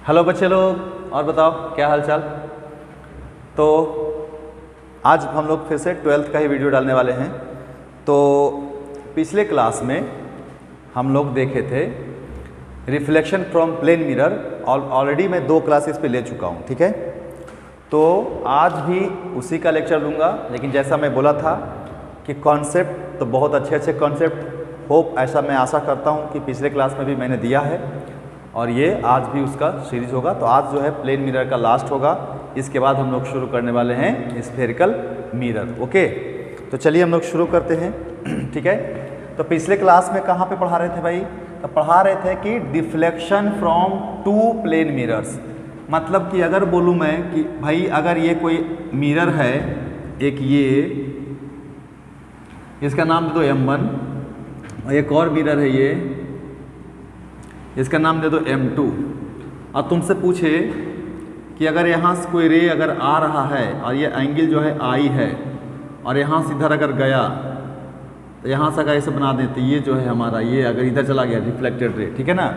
Hello बच्चे लोग, और बताओ क्या हाल चाल। तो आज हम लोग फिर से 12th का ही वीडियो डालने वाले हैं। तो पिछले क्लास में हम लोग देखे थे reflection from plane mirror, already मैं 2 क्लासेस पे ले चुका हूँ, ठीक है। तो आज भी उसी का लेक्चर लूँगा, लेकिन जैसा मैं बोला था कि कॉन्सेप्ट तो बहुत अच्छे अच्छे कॉन्सेप्ट होप ऐसा मैं आशा करता हूँ कि पिछले क्लास में भी मैंने दिया है और ये आज भी उसका सीरीज होगा। तो आज जो है प्लेन मिरर का लास्ट होगा, इसके बाद हम लोग शुरू करने वाले हैं स्फेरिकल मिरर। ओके, तो चलिए हम लोग शुरू करते हैं, ठीक है। तो पिछले क्लास में कहाँ पे पढ़ा रहे थे भाई? तो पढ़ा रहे थे कि डिफ्लेक्शन फ्रॉम 2 प्लेन मिरर्स। मतलब कि अगर बोलूँ मैं कि भाई अगर ये कोई मिरर है, एक ये इसका नाम दे दो M1 और एक और मिरर है ये, इसका नाम दे दो M2, और तुमसे पूछे कि अगर यहाँ से कोई रे अगर आ रहा है और ये एंगल जो है I है और यहाँ से इधर अगर गया तो यहाँ से अगर ऐसे बना दें तो ये जो है हमारा ये अगर इधर चला गया रिफ्लेक्टेड रे, ठीक है ना।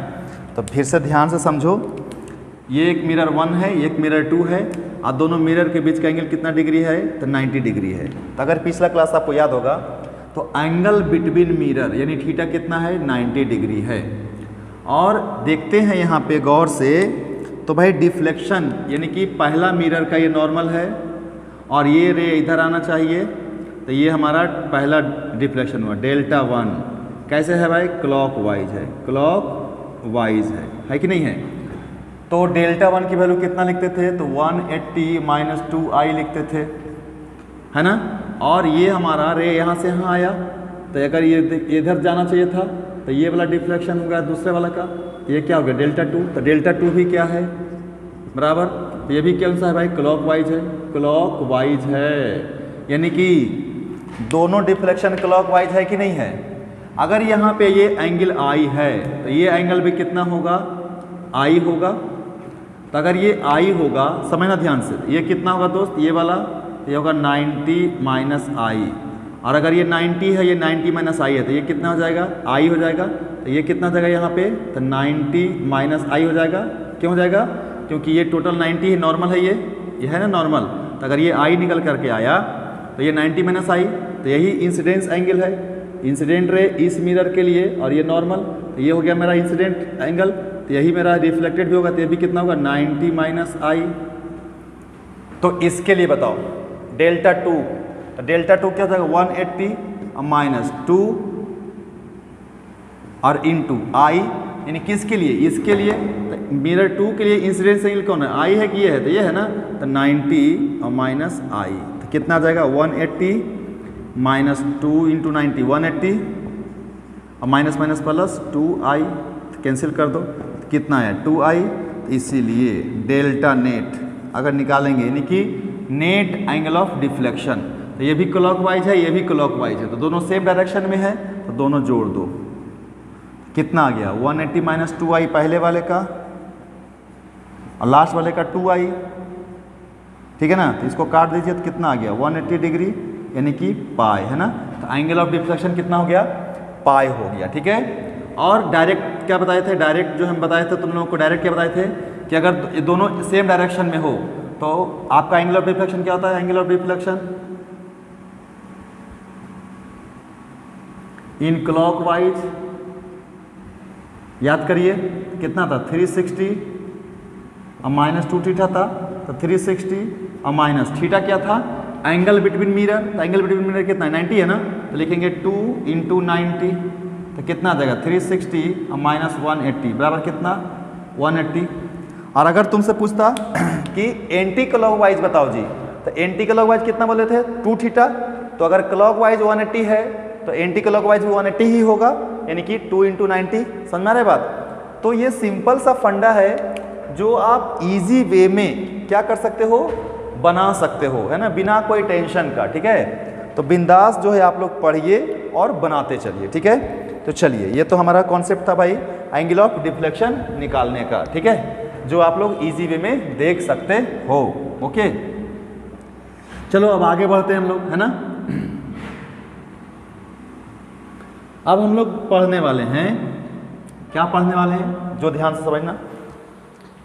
तो फिर से ध्यान से समझो, ये एक मिरर 1 है, एक मिरर 2 है, और दोनों मिरर के बीच का एंगल कितना डिग्री है? तो 90 डिग्री है। तो अगर पिछला क्लास आपको याद होगा तो एंगल बिटवीन मिरर यानी थीटा कितना है? 90 डिग्री है। और देखते हैं यहाँ पे गौर से, तो भाई डिफ्लेक्शन यानी कि पहला मिरर का ये नॉर्मल है और ये रे इधर आना चाहिए, तो ये हमारा पहला डिफ्लेक्शन हुआ डेल्टा 1। कैसे है भाई? क्लॉक वाइज है, क्लॉक वाइज है कि नहीं है? तो डेल्टा 1 की वैल्यू कितना लिखते थे? तो 180 - 2i लिखते थे, है ना। और ये हमारा रे यहाँ से यहाँ आया, तो अगर ये इधर जाना चाहिए था तो ये वाला डिफ्लेक्शन हो गया दूसरे वाला का, ये क्या हो गया? डेल्टा 2। तो डेल्टा 2 भी क्या है? बराबर, तो ये भी कौन सा है भाई? क्लॉक वाइज है, क्लॉक वाइज है। यानी कि दोनों डिफ्लेक्शन क्लॉक वाइज है कि नहीं है? अगर यहाँ पे ये एंगल I है तो ये एंगल भी कितना होगा? I होगा। तो अगर ये I होगा, समझना ध्यान से, ये कितना होगा दोस्त? ये वाला ये होगा 90 - I, और अगर ये 90 है, ये 90 - I है, तो ये कितना हो जाएगा? I हो जाएगा। तो ये कितना हो जाएगा यहाँ पे? तो 90 - I हो जाएगा। क्यों हो जाएगा? क्योंकि ये टोटल 90 है, नॉर्मल है ये है ना नॉर्मल। तो अगर ये I निकल करके आया तो ये 90 - I, तो यही इंसिडेंस एंगल है, इंसिडेंट रे इस मिरर के लिए, और ये नॉर्मल, तो ये हो गया मेरा इंसिडेंट एंगल। तो यही मेरा रिफ्लेक्टेड भी होगा, तो ये भी कितना होगा? 90 - I। तो इसके लिए बताओ डेल्टा 2, तो डेल्टा 2 क्या हो जाएगा? 180 - 2 और इंटू I, यानी किसके लिए? इसके लिए। तो मिरर 2 के लिए इंसिडेंस एंगल कौन है? I है कि ये है? तो ये है ना। तो 90 - I, तो कितना आ जाएगा? 180 - 2 × 90 180, और माइनस माइनस प्लस 2i, तो कैंसिल कर दो, तो कितना है? 2i। तो इसीलिए डेल्टा नेट अगर निकालेंगे यानी कि नेट एंगल ऑफ डिफ्लेक्शन, तो ये भी क्लॉकवाइज है, ये भी क्लॉकवाइज है, तो दोनों सेम डायरेक्शन में है, तो दोनों जोड़ दो। कितना आ गया? 180 - 2i पहले वाले का और लास्ट वाले का 2i, ठीक है ना। तो इसको काट दीजिए, तो कितना आ गया? 180 डिग्री यानी कि पाई, है ना। तो एंगल ऑफ डिफ्लेक्शन कितना हो गया? पाई हो गया, ठीक है। और डायरेक्ट क्या बताए थे? डायरेक्ट जो हम बताए थे तुम लोगों को, डायरेक्ट क्या बताए थे कि अगर ये दोनों सेम डायरेक्शन में हो तो आपका एंगल ऑफ डिफ्लेक्शन क्या होता है? Angle of deflection in clockwise, याद करिए कितना था? 360 और -2 थीटा था, तो 360 और माइनस थीटा क्या था? Angle between mirror. तो एंगल बिटवीन मिरर कितना है? 90 है ना। तो लिखेंगे 2 × 90, तो कितना आ जाएगा? 360 और -180 बराबर कितना? 180। और अगर तुमसे पूछता कि एंटी क्लॉकवाइज बताओ जी, तो एंटी क्लॉकवाइज कितना बोले थे? 2 थीटा। तो अगर क्लॉकवाइज 180 है तो एंटी क्लॉकवाइज भी 180 ही होगा, यानी कि 2 × 90। समझ में आ रहा है बात? तो ये सिंपल सा फंडा है जो आप इजी वे में क्या कर सकते हो? बना सकते हो, है ना, बिना कोई टेंशन का, ठीक है। तो बिंदास जो है आप लोग पढ़िए और बनाते चलिए, ठीक है। तो चलिए, ये तो हमारा कॉन्सेप्ट था भाई एंगल ऑफ डिफ्लेक्शन निकालने का, ठीक है, जो आप लोग इजी वे में देख सकते हो। ओके, चलो अब आगे बढ़ते हैं हम लोग, है ना। अब हम लोग पढ़ने वाले हैं, क्या पढ़ने वाले हैं? जो ध्यान से समझना,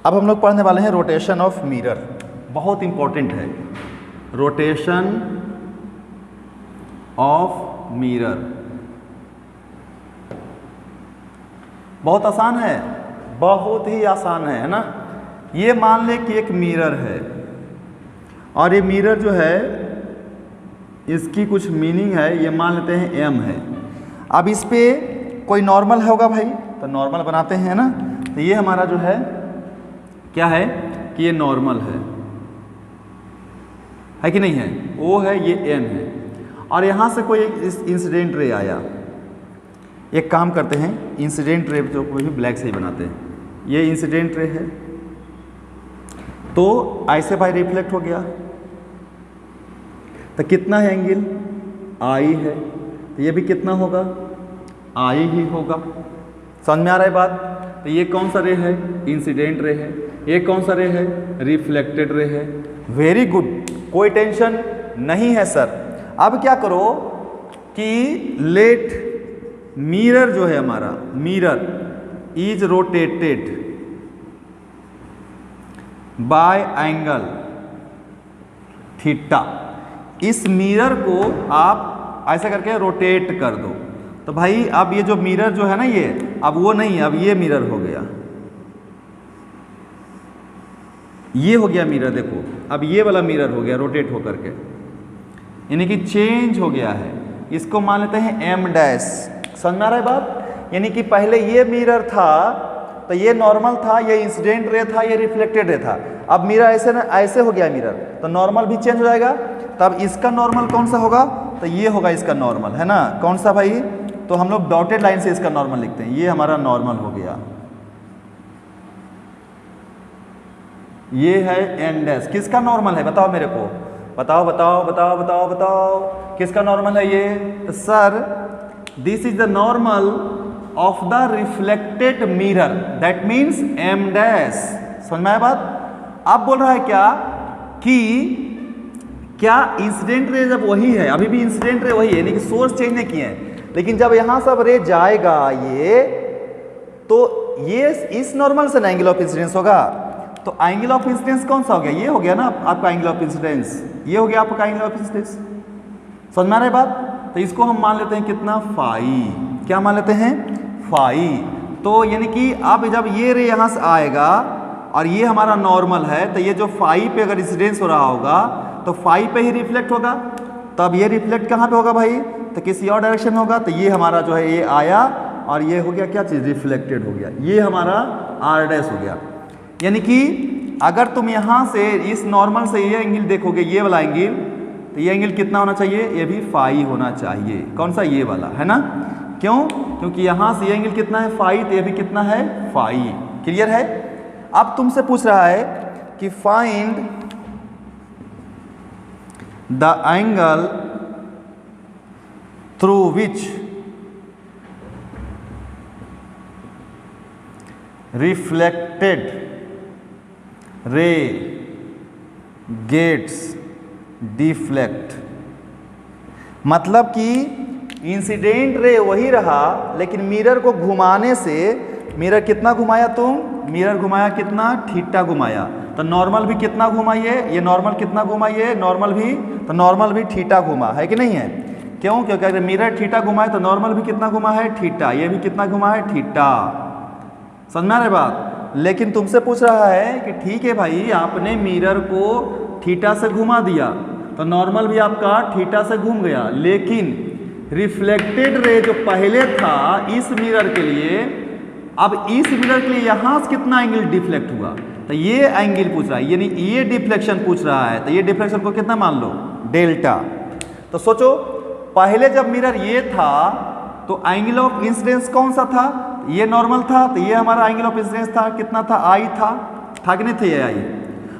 अब हम लोग पढ़ने वाले हैं रोटेशन ऑफ मिरर, बहुत इंपॉर्टेंट है रोटेशन ऑफ मिरर। बहुत आसान है, बहुत ही आसान है ना। ये मान ले कि एक मिरर है और ये मिरर जो है इसकी कुछ मीनिंग है, ये मान लेते हैं एम है। अब इस पे कोई नॉर्मल होगा भाई, तो नॉर्मल बनाते हैं ना। तो ये हमारा जो है क्या है कि ये नॉर्मल है कि नहीं है, ओ है, ये एम है। और यहाँ से कोई एक इंसिडेंट रे आया, एक काम करते हैं इंसिडेंट रे जो कोई भी ब्लैक से ही बनाते हैं। ये इंसिडेंट रे है तो ऐसे भाई रिफ्लेक्ट हो गया, तो कितना है एंगल, आई है, तो ये भी कितना होगा, आई ही होगा। समझ में आ रहा है बात। तो ये कौन सा रे है, इंसिडेंट रे है, ये कौन सा रे है, रिफ्लेक्टेड रे है। वेरी गुड, कोई टेंशन नहीं है सर। अब क्या करो कि लेट मिरर जो है हमारा, mirror is rotated bye angle theta. इस मिरर को आप ऐसा करके रोटेट कर दो। तो भाई अब ये जो मिरर जो है ना, ये अब वो नहीं, अब ये मिरर हो गया, ये हो गया मिरर। देखो अब ये वाला मिरर हो गया रोटेट होकर के, यानी कि चेंज हो गया है। इसको मान लेते हैं एम डैश। समझ में आ रहा है बात। यानी कि पहले ये मिरर था तो ये नॉर्मल था, ये इंसिडेंट रे था, ये रिफ्लेक्टेड रे था। अब मिरर ऐसे ना ऐसे हो गया मिरर, तो नॉर्मल भी चेंज हो जाएगा। तब इसका नॉर्मल कौन सा होगा, तो ये होगा इसका नॉर्मल, है ना। कौन सा भाई, तो हम लोग डॉटेड लाइन से इसका नॉर्मल लिखते हैं। ये हमारा नॉर्मल हो गया, ये है एन डैश। किसका नॉर्मल है बताओ मेरे को, बताओ बताओ बताओ बताओ बताओ, किसका नॉर्मल है ये। तो sir this is the normal of the reflected mirror, that means M dash. समझ में आया बात। अब बोल रहा है क्या कि क्या इंसिडेंट रे जब वही है, अभी भी इंसिडेंट रे वही है, यानी कि सोर्स चेंज नहीं किए हैं, लेकिन जब यहां सब रे जाएगा ये, तो ये इस नॉर्मल से ना एंगल ऑफ इंसिडेंस होगा। तो एंगल ऑफ इंसिडेंस कौन सा हो गया, ये हो गया ना आपका एंगल ऑफ इंसिडेंस, ये हो गया आपका एंगल ऑफ इंसिडेंस। समझ में आ रहा है बात। तो इसको हम मान लेते हैं कितना, फाई। क्या मान लेते हैं, फाई। तो यानी कि अब जब ये रे यहाँ से आएगा और ये हमारा नॉर्मल है, तो ये जो फाई पे अगर इंसिडेंस हो रहा होगा तो फाई पे ही रिफ्लेक्ट होगा। तब ये रिफ्लेक्ट कहाँ पे होगा भाई, तो किसी और डायरेक्शन में होगा। तो ये हमारा जो है ये आया और ये हो गया क्या चीज़, रिफ्लेक्टेड हो गया। ये हमारा आर डैश हो गया। यानी कि अगर तुम यहाँ से इस नॉर्मल से ये एंगल देखोगे, ये वाला एंगल, तो ये एंगल कितना होना चाहिए, ये भी फाई होना चाहिए। कौन सा, ये वाला, है ना। क्यों, क्योंकि यहाँ से ये एंगल कितना है, फाई, तो ये भी कितना है, फाई। क्लियर है। अब तुमसे पूछ रहा है कि find the angle through which reflected ray gets deflect. मतलब कि इंसिडेंट रे वही रहा, लेकिन मिरर को घुमाने से, मिरर कितना घुमाया तुम, मिरर घुमाया कितना, थीटा घुमाया। तो नॉर्मल भी कितना घुमाइए, ये नॉर्मल कितना घुमाइए, नॉर्मल भी, तो नॉर्मल भी थीटा घुमा है कि नहीं है। क्यों, क्योंकि अगर मिरर थीटा घुमाए तो नॉर्मल भी कितना घुमा है, थीटा। ये भी कितना घुमा है, थीटा। समझ में आ रही बात। लेकिन तुमसे पूछ रहा है कि ठीक है भाई, आपने मिरर को थीटा से घुमा दिया तो नॉर्मल भी आपका थीटा से घूम गया, लेकिन रिफ्लेक्टेड रे जो पहले था इस मिरर के लिए, अब इस मिरर के लिए यहाँ से कितना एंगल डिफ्लेक्ट हुआ, तो ये एंगल पूछ रहा है, यानी ये डिफ्लेक्शन पूछ रहा है। तो ये डिफ्लेक्शन को कितना मान लो, डेल्टा। तो सोचो पहले जब मिरर ये था तो एंगल ऑफ इंसिडेंस कौन सा था, ये नॉर्मल था, तो ये हमारा एंगल ऑफ इंसिडेंस था, कितना था, आई था कि नहीं था, ये आई।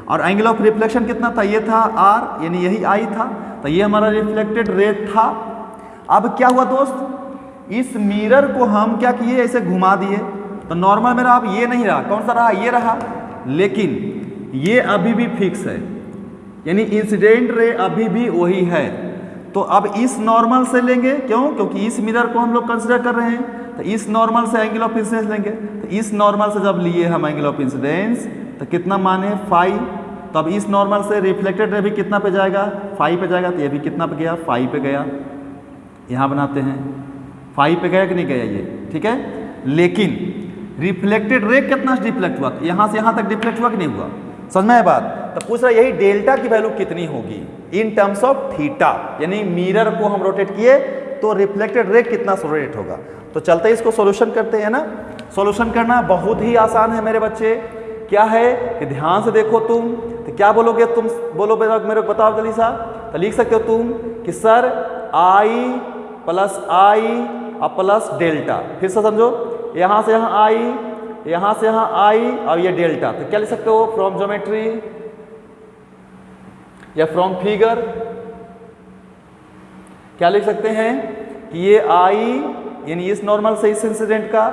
और एंगल ऑफ रिफ्लेक्शन कितना था, ये था आर, यानी यही आई था। तो ये हमारा रिफ्लेक्टेड रे था। अब क्या हुआ दोस्त, इस मिरर को हम क्या किए, ऐसे घुमा दिए, तो नॉर्मल मेरा अब ये नहीं रहा, कौन सा रहा, ये रहा। लेकिन ये अभी भी फिक्स है, यानी इंसिडेंट रे अभी भी वही है। तो अब इस नॉर्मल से लेंगे, क्यों, क्योंकि इस मिरर को हम लोग कंसिडर कर रहे हैं, तो इस नॉर्मल से एंगल ऑफ इंसिडेंस लेंगे। तो इस नॉर्मल से जब लिए हम एंगल ऑफ इंसिडेंस, तो कितना माने फाई, तो अब इस नॉर्मल से रिफ्लेक्टेड रे भी कितना पे जाएगा, फाई पे जाएगा, तो ये भी कितना पे गया, फाई पे गया। यहाँ बनाते हैं फाई पे गया कि नहीं गया ये, ठीक है। लेकिन रिफ्लेक्टेड रे कितना डिफ्लेक्ट हुआ, यहाँ से यहाँ तक डिफ्लेक्ट हुआ कि नहीं हुआ, समझ में आया बात। तो पूछ रहा है यही डेल्टा की वैल्यू कितनी होगी इन टर्म्स ऑफ थीटा, यानी मिरर को हम रोटेट किए तो रिफ्लेक्टेड रे कितना रोटेट होगा। तो चलते इसको सॉल्यूशन करते हैं ना। सॉल्यूशन करना बहुत ही आसान है मेरे बच्चे। क्या है कि ध्यान से देखो तुम, तो क्या बोलोगे तुम, बोलो मेरे को बताओ जल्दी सा। तो लिख सकते हो तुम कि सर आई प्लस आई और प्लस डेल्टा, फिर से समझो, यहाँ से यहाँ आई, यहाँ से यहाँ आई और ये डेल्टा। तो क्या लिख सकते हो, फ्रॉम ज्योमेट्री या फ्रॉम फिगर क्या लिख सकते हैं कि ये आई यानी इस नॉर्मल से इस इंसिडेंट का,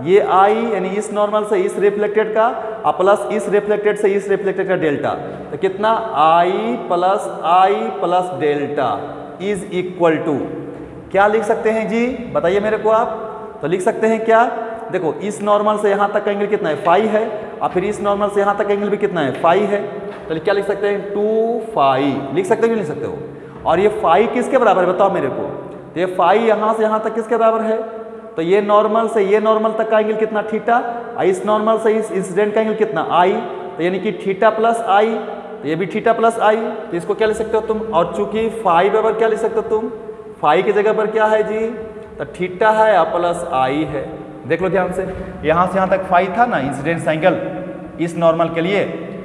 ये आई यानी इस नॉर्मल से इस रिफ्लेक्टेड का और प्लस इस रिफ्लेक्टेड से इस रिफ्लेक्टेड का डेल्टा। तो कितना, I plus delta is equal to क्या लिख सकते हैं जी, बताइए मेरे को आप। तो लिख सकते हैं क्या, देखो इस नॉर्मल से यहाँ तक का एंगल कितना है, फाई है, और फिर इस नॉर्मल से यहाँ तक एंगल भी कितना है, फाई है। तो क्या लिख सकते हैं, 2 फाई लिख सकते हो कि नहीं लिख सकते हो। और ये फाई किसके बराबर है बताओ मेरे को, तो ये फाई यहाँ से यहाँ तक किसके बराबर है, तो ये नॉर्मल से ये नॉर्मल तक का एंगल कितना, थीटा, और इस नॉर्मल से इस इंसिडेंट का एंगल कितना, आई। तो यानी कि थीटा प्लस आई, तो ये भी थीटा प्लस आई। तो इसको क्या लिख सकते हो तुम, और चूंकि फाई बराबर क्या लिख सकते हो तुम, फाई की जगह पर क्या है जी, तो थीटा है और प्लस आई है। देख लो ध्यान से, यहाँ से यहाँ तक फाई था ना इंसिडेंट एंगल इस नॉर्मल के लिए,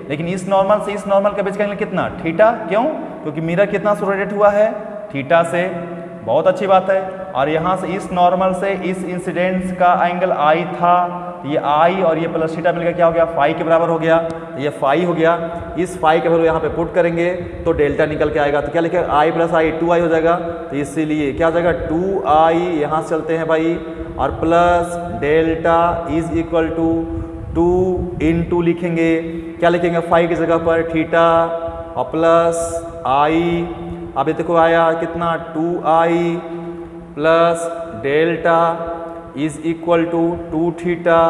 लेकिन इस नॉर्मल से इस नॉर्मल के बीच का एंगल कितना, थीटा। क्यों, क्योंकि मिरर कितना से रोटेट हुआ है, थीटा से। बहुत अच्छी बात है। और यहाँ से इस नॉर्मल से इस इंसिडेंट का एंगल आई था, ये आई और ये प्लस थीटा मिलकर क्या हो गया, फाई के बराबर हो गया। तो ये फाई हो गया, इस फाई के वैल्यू यहाँ पे पुट करेंगे तो डेल्टा निकल के आएगा। तो क्या लिखेगा, आई प्लस आई 2i हो जाएगा। तो इसीलिए क्या हो जाएगा, 2i, यहाँ से चलते हैं भाई, और plus delta is equal to 2 into लिखेंगे, क्या लिखेंगे, फाई की जगह पर थीटा और प्लस आई। अब ये देखो आया कितना, 2i plus delta is equal to 2 theta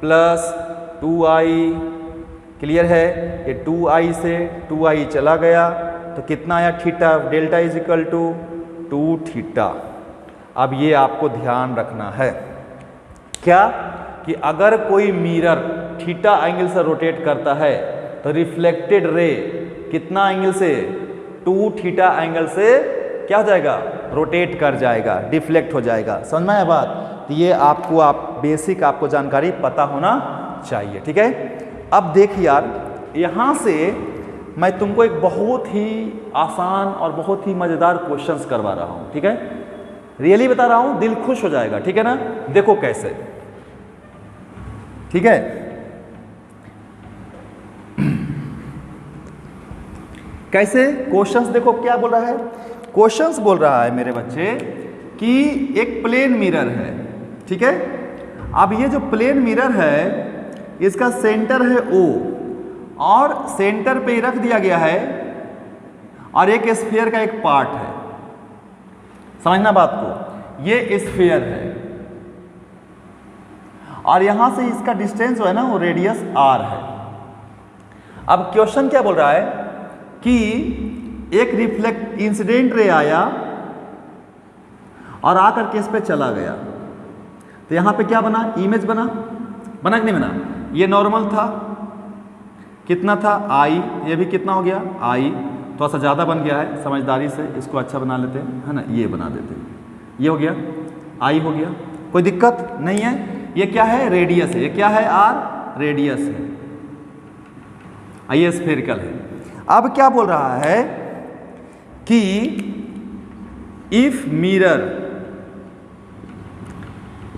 plus 2i। Clear है, ये 2i से 2i चला गया तो कितना आया, theta, delta is equal to 2 theta. अब ये आपको ध्यान रखना है क्या, कि अगर कोई मिरर थीटा एंगल से रोटेट करता है तो रिफ्लेक्टेड रे कितना एंगल से, 2 थीटा एंगल से क्या हो जाएगा, रोटेट कर जाएगा, डिफ्लेक्ट हो जाएगा। समझ में आया बात। तो ये आपको बेसिक आपको जानकारी पता होना चाहिए, ठीक है। अब देख यार, यहाँ से मैं तुमको एक बहुत ही आसान और बहुत ही मज़ेदार क्वेश्चंस करवा रहा हूँ, ठीक है। रियली बता रहा हूँ, दिल खुश हो जाएगा, ठीक है ना। देखो कैसे, ठीक है। कैसे क्वेश्चंस देखो क्या बोल रहा है, क्वेश्चंस बोल रहा है मेरे बच्चे कि एक प्लेन मिरर है, ठीक है। अब ये जो प्लेन मिरर है इसका सेंटर है O, और सेंटर पे ही रख दिया गया है, और एक स्फीयर का एक पार्ट है। समझना बात को, ये स्फीयर है और यहां से इसका डिस्टेंस जो है ना वो रेडियस r है। अब क्वेश्चन क्या बोल रहा है कि एक रिफ्लेक्ट इंसिडेंट रे आया और आकर के इस पे चला गया, तो यहां पे क्या बना, इमेज बना कि नहीं बना। ये नॉर्मल था, कितना था i, ये भी कितना हो गया i, थोड़ा सा ज़्यादा बन गया है, समझदारी से इसको अच्छा बना लेते हैं, है ना, ये बना देते हैं, ये हो गया i हो गया, कोई दिक्कत नहीं है। ये क्या है, रेडियस है, ये क्या है, r रेडियस है, ये स्फेरिकल है। अब क्या बोल रहा है कि if mirror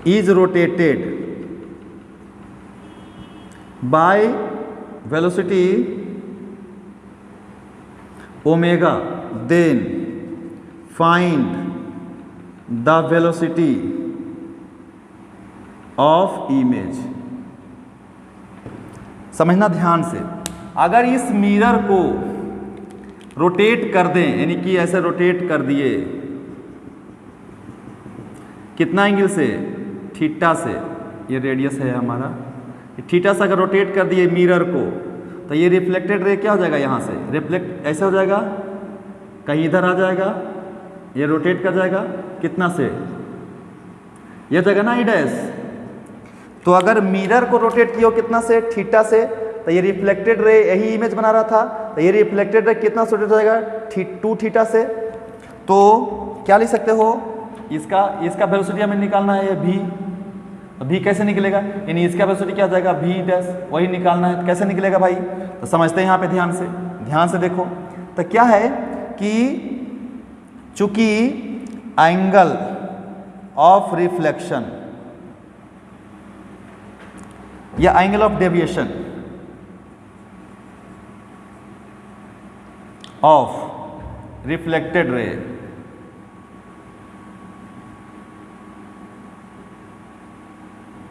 is rotated by velocity omega, then find the velocity of image. समझना ध्यान से, अगर इस मिरर को रोटेट कर दें, यानी कि ऐसे रोटेट कर दिए, कितना एंगल से, थीटा से, ये रेडियस है हमारा, थीटा से अगर रोटेट कर दिए मिरर को तो ये रिफ्लेक्टेड रे क्या हो जाएगा, यहाँ से रिफ्लेक्ट ऐसे हो जाएगा, कहीं इधर आ जाएगा, ये रोटेट कर जाएगा कितना से, ये जाएगा ना ई डैश। तो अगर मिरर को रोटेट किया कितना से, थीटा से, तो ये रिफ्लेक्टेड रे यही इमेज बना रहा था, तो ये रिफ्लेक्टेड रे कितना से रोटेट हो जाएगा, 2 थीटा से। तो क्या लिख सकते हो, इसका वेलोसिटी हमें निकालना है भी, तो भी कैसे निकलेगा, यानी इसका वेलोसिटी क्या हो जाएगा भी डैश, वही निकालना है। तो कैसे निकलेगा भाई, तो समझते हैं यहाँ पे ध्यान से देखो। तो क्या है कि चूंकि एंगल ऑफ रिफ्लेक्शन या angle of deviation of reflected ray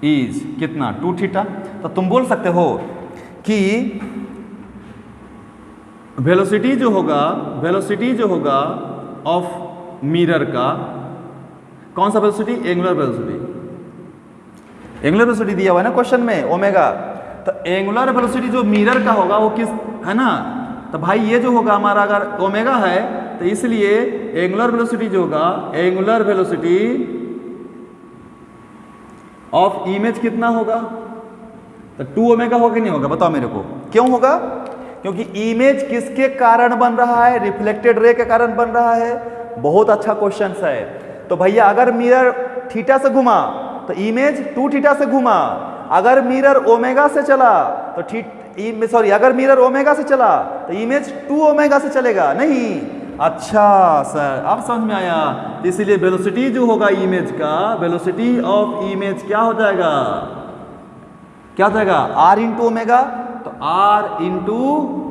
is कितना 2 थीटा, तो तुम बोल सकते हो कि वेलोसिटी जो होगा ऑफ मिरर का, कौन सा वेलोसिटी, एंगुलर वेलोसिटी दिया हुआ है ना क्वेश्चन में ओमेगा। तो एंगुलर वेलोसिटी जो मिरर का होगा वो किस है ना, तो भाई ये जो होगा हमारा अगर ओमेगा है तो इसलिए एंगुलर वेलोसिटी जो होगा, एंगुलर वेलोसिटी ऑफ इमेज कितना होगा, तो 2 ओमेगा होगा कि नहीं होगा, बताओ मेरे को। क्यों होगा, क्योंकि इमेज किसके कारण बन रहा है, रिफ्लेक्टेड रे के कारण बन रहा है। बहुत अच्छा क्वेश्चन है। तो भैया अगर मिरर थीटा से घुमा तो इमेज 2 थीटा से घुमा, अगर मिरर ओमेगा से चला तो अगर मिरर ओमेगा से चला तो इमेज 2 ओमेगा से चलेगा नहीं। अच्छा सर अब समझ में आया। इसीलिए वेलोसिटी जो होगा इमेज का, वेलोसिटी ऑफ इमेज क्या हो जाएगा, क्या हो जाएगा r इंटू ओमेगा, तो r इंटू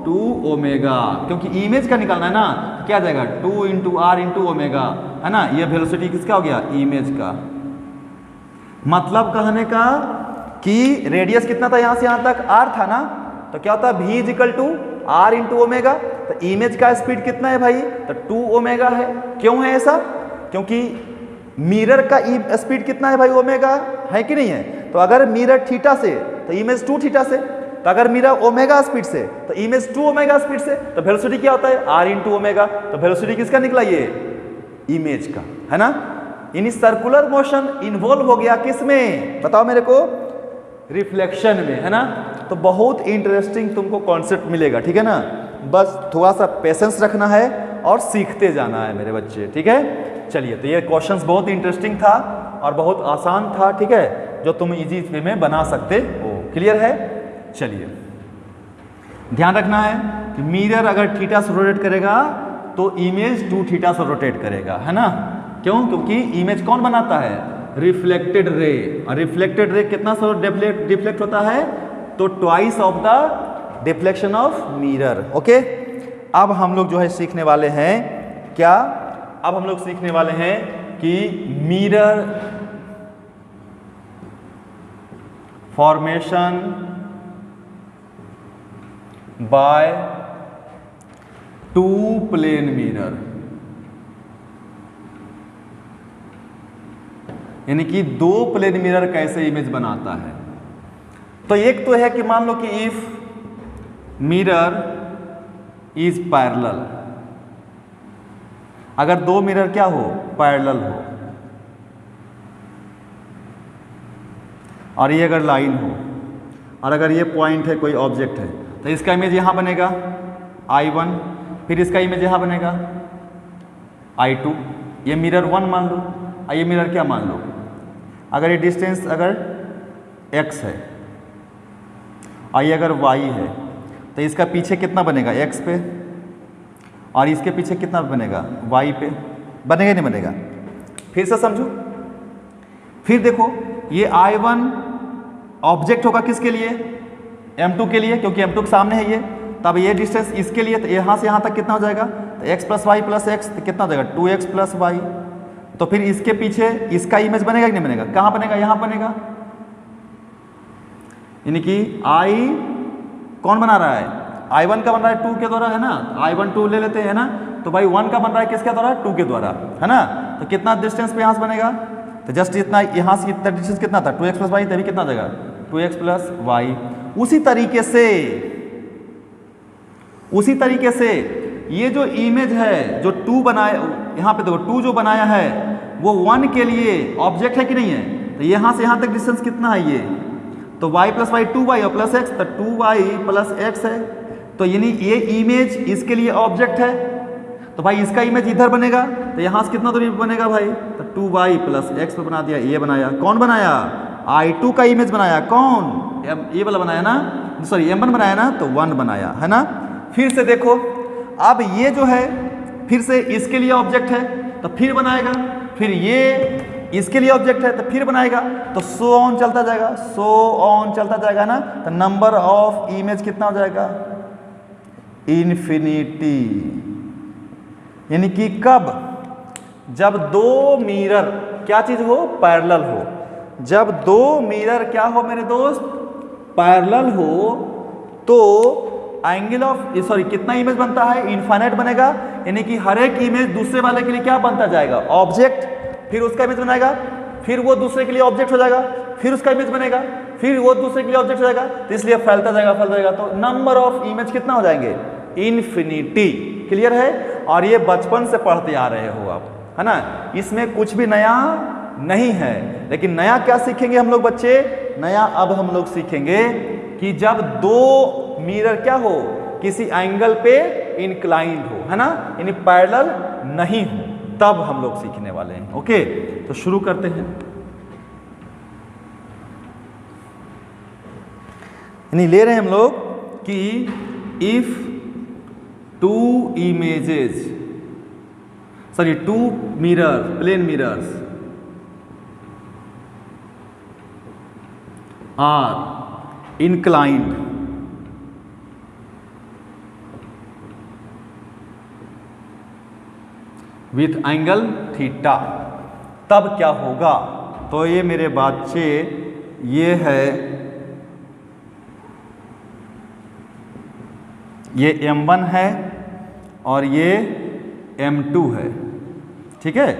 2 ओमेगा, क्योंकि इमेज का निकालना है ना, तो क्या जाएगा 2 इंटू r इंटू ओमेगा, है ना। ये वेलोसिटी किसका हो गया, इमेज का। मतलब कहने का कि रेडियस कितना था, यहां से यहां तक r था ना, तो क्या होता है v is equal to r into omega. तो इमेज का स्पीड कितना है भाई, तो 2 ओमेगा है। क्यों है ऐसा, क्योंकि मिरर का स्पीड कितना है भाई, ओमेगा है कि नहीं है। तो अगर मिरर थीटा से तो इमेज 2 थीटा से, तो अगर मिरर ओमेगा स्पीड से तो इमेज 2 ओमेगा स्पीड से, तो वेलोसिटी क्या होता है r इंटू ओमेगा। तो वेलोसिटी किसका निकला, ये इमेज का, है ना। इन सर्कुलर मोशन इन्वॉल्व हो गया किस में, बताओ मेरे को, रिफ्लेक्शन में, है ना। तो बहुत इंटरेस्टिंग तुमको कॉन्सेप्ट मिलेगा, ठीक है ना। बस थोड़ा सा पेशेंस रखना है और सीखते जाना है मेरे बच्चे, ठीक है। चलिए, तो ये क्वेश्चंस बहुत इंटरेस्टिंग था और बहुत आसान था, ठीक है, जो तुम इजी वे में बना सकते हो। क्लियर है। चलिए, ध्यान रखना है कि मिरर अगर थीटा से रोटेट करेगा तो इमेज 2 थीटा से रोटेट करेगा, है ना। क्यों, क्योंकि इमेज कौन बनाता है, रिफ्लेक्टेड रे। और रिफ्लेक्टेड रे कितना सा डिफ्लेक्ट होता है, तो twice of the deflection of mirror. Okay, अब हम लोग जो है सीखने वाले हैं क्या, अब हम लोग सीखने वाले हैं कि mirror formation by 2 plane mirror, यानी कि 2 प्लेन मिरर कैसे इमेज बनाता है। तो एक तो है कि मान लो कि इफ मिरर इज पैरेलल, अगर 2 मिरर क्या हो, पैरेलल हो, और ये अगर लाइन हो, और अगर ये पॉइंट है, कोई ऑब्जेक्ट है, तो इसका इमेज यहां बनेगा I1, फिर इसका इमेज यहां बनेगा I2। ये मिरर 1 मान लो, और ये मिरर क्या मान लो, अगर ये डिस्टेंस अगर x है और ये अगर y है, तो इसका पीछे कितना बनेगा, x पे, और इसके पीछे कितना बनेगा, y पे। बनेगा नहीं बनेगा, फिर से समझो। फिर देखो, ये I1 ऑब्जेक्ट होगा किसके लिए, M2 के लिए, क्योंकि M2 के सामने है ये। तब ये डिस्टेंस इसके लिए, तो यहाँ से यहाँ तक कितना हो जाएगा, तो x plus Y plus X, तो कितना हो जाएगा 2x प्लस वाई। तो फिर इसके पीछे इसका इमेज बनेगा कि नहीं बनेगा, कहाँ बनेगा, यहाँ बनेगा। यानी कि I कौन बना रहा है, I1 का बन रहा है 2 के द्वारा, है ना। I1 2 ले लेते हैं ना, तो भाई 1 का बन रहा है किसके द्वारा, 2 के द्वारा, है ना। तो कितना डिस्टेंस पे यहाँ से बनेगा, तो जस्ट इतना, यहाँ से इतना डिस्टेंस कितना था 2x प्लस वाई, तभी कितना हो जाएगा 2x प्लस वाई। उसी तरीके से ये जो इमेज है जो 2 बनाया, यहाँ पे देखो 2 जो बनाया है वो 1 के लिए ऑब्जेक्ट है कि नहीं है, तो यहाँ से यहाँ तक डिस्टेंस कितना है ये, तो y प्लस वाई 2y और प्लस x, तो 2y प्लस x है, तो यानी ये इमेज इसके लिए ऑब्जेक्ट है, तो भाई इसका इमेज इधर बनेगा, तो यहाँ से कितना दूरी बनेगा भाई, तो 2y प्लस x पे बना दिया, ये बनाया, कौन बनाया, I2 का इमेज बनाया, कौन, ये वाला बनाया ना, सॉरी M1 बनाया ना, तो 1 बनाया है ना। फिर से देखो, अब ये जो है फिर से इसके लिए ऑब्जेक्ट है तो फिर बनाएगा, फिर ये इसके लिए ऑब्जेक्ट है तो फिर बनाएगा, तो सो ऑन चलता जाएगा ना। तो नंबर ऑफ इमेज कितना हो जाएगा, इन्फिनिटी। यानी कि कब, जब 2 मिरर क्या चीज हो, पैरेलल हो। जब 2 मिरर क्या हो मेरे दोस्त, पैरेलल हो, तो एंगल ऑफ कितना इमेज बनता है, इनफाइनाइट बनेगा। यानी कि हर एक इमेज दूसरे वाले के लिए क्या बनता जाएगा, ऑब्जेक्ट, फिर उसका इमेज बनाएगा, फिर वो दूसरे के लिए ऑब्जेक्ट हो जाएगा, फिर उसका इमेज बनेगा, फिर वो दूसरे के लिए ऑब्जेक्ट हो जाएगा, तो इसलिए फैलता जाएगा। तो नंबर ऑफ इमेज कितना हो जाएंगे, इन्फिनिटी। क्लियर है। और ये बचपन से पढ़ते आ रहे हो आप, है ना, इसमें कुछ भी नया नहीं है। लेकिन नया क्या सीखेंगे हम लोग बच्चे, नया अब हम लोग सीखेंगे कि जब 2 मिरर क्या हो, किसी एंगल पे इंक्लाइंड हो, है ना, यानी पैरेलल नहीं हो, तब हम लोग सीखने वाले हैं। ओके, तो शुरू करते हैं। यानी ले रहे हैं हम लोग कि if 2 mirror, plane mirrors are inclined with angle theta, तब क्या होगा। तो ये मेरे बच्चे, ये है, ये M1 है और ये M2 है, ठीक है।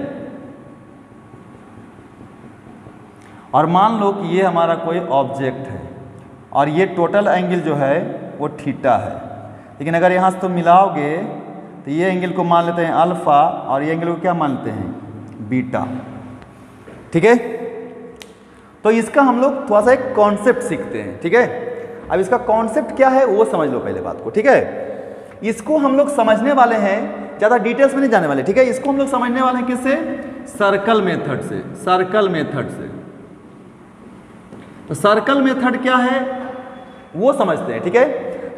और मान लो कि ये हमारा कोई ऑब्जेक्ट है और ये टोटल एंगल जो है वो थीटा है। लेकिन अगर यहाँ से तुम मिलाओगे तो ये एंगल को मान लेते हैं अल्फा और ये एंगल को क्या मान लेते हैं, बीटा, ठीक है। तो इसका हम लोग थोड़ा सा एक कॉन्सेप्ट सीखते हैं, ठीक है। अब इसका कॉन्सेप्ट क्या है वो समझ लो पहले बात को, ठीक है। इसको हम लोग समझने वाले हैं, ज़्यादा डिटेल्स में नहीं जाने वाले, ठीक है। इसको हम लोग समझने वाले हैं किससे, सर्कल मेथड से। सर्कल मेथड से, तो सर्कल मेथड क्या है वो समझते हैं, ठीक है।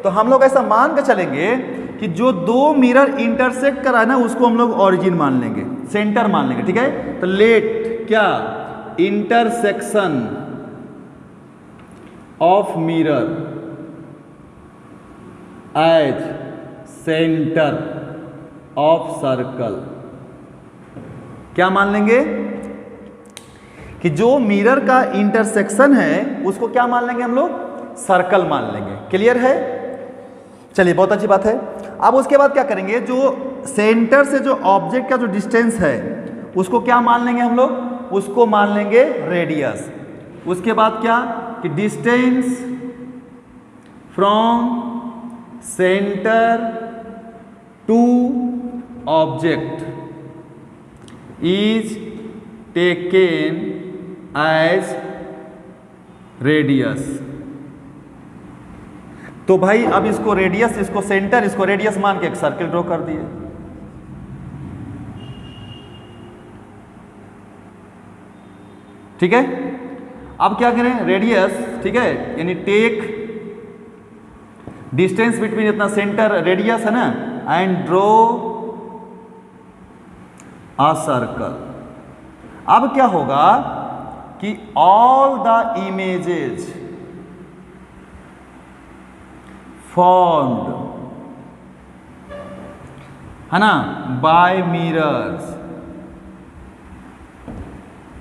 तो हम लोग ऐसा मान के चलेंगे कि जो 2 मिरर इंटरसेक्ट करा है ना, उसको हम लोग ओरिजिन मान लेंगे, सेंटर मान लेंगे, ठीक है। तो लेट क्या, intersection of mirror as centre of circle, क्या मान लेंगे कि जो मिरर का इंटरसेक्शन है उसको क्या मान लेंगे हम लोग, सर्कल मान लेंगे। क्लियर है, चलिए बहुत अच्छी बात है। अब उसके बाद क्या करेंगे, जो सेंटर से जो ऑब्जेक्ट का जो डिस्टेंस है उसको क्या मान लेंगे हम लोग, उसको मान लेंगे रेडियस। उसके बाद क्या कि distance from centre to object is taken as radius. तो भाई अब इसको रेडियस, इसको सेंटर, इसको रेडियस मान के एक सर्किल ड्रॉ कर दिए। ठीक है, अब क्या करें, रेडियस, ठीक है, यानी टेक डिस्टेंस बिटवीन इतना सेंटर रेडियस है ना, एंड ड्रॉ अ सर्कल। अब क्या होगा कि ऑल द इमेजेस फॉर्म्ड, है ना, बाय मिरर्स,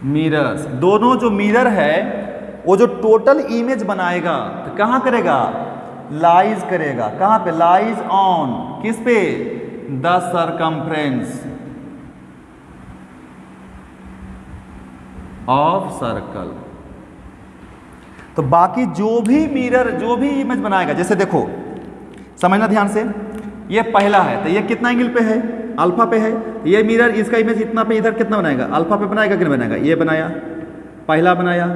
मिरर्स, दोनों जो मिरर है वो जो टोटल इमेज बनाएगा तो कहां करेगा, लाइज करेगा, कहां पे, लाइज ऑन, किस पे, द सरकमफ्रेंस ऑफ सर्कल। तो बाकी जो भी मिरर, जो भी इमेज बनाएगा, जैसे देखो समझना ध्यान से, ये पहला है तो ये कितना एंगल पे है, अल्फा पे है। ये मिरर इसका इमेज इतना पे, इधर कितना बनाएगा, अल्फा पे बनाएगा कि नहीं बनाएगा, ये बनाया, पहला बनाया।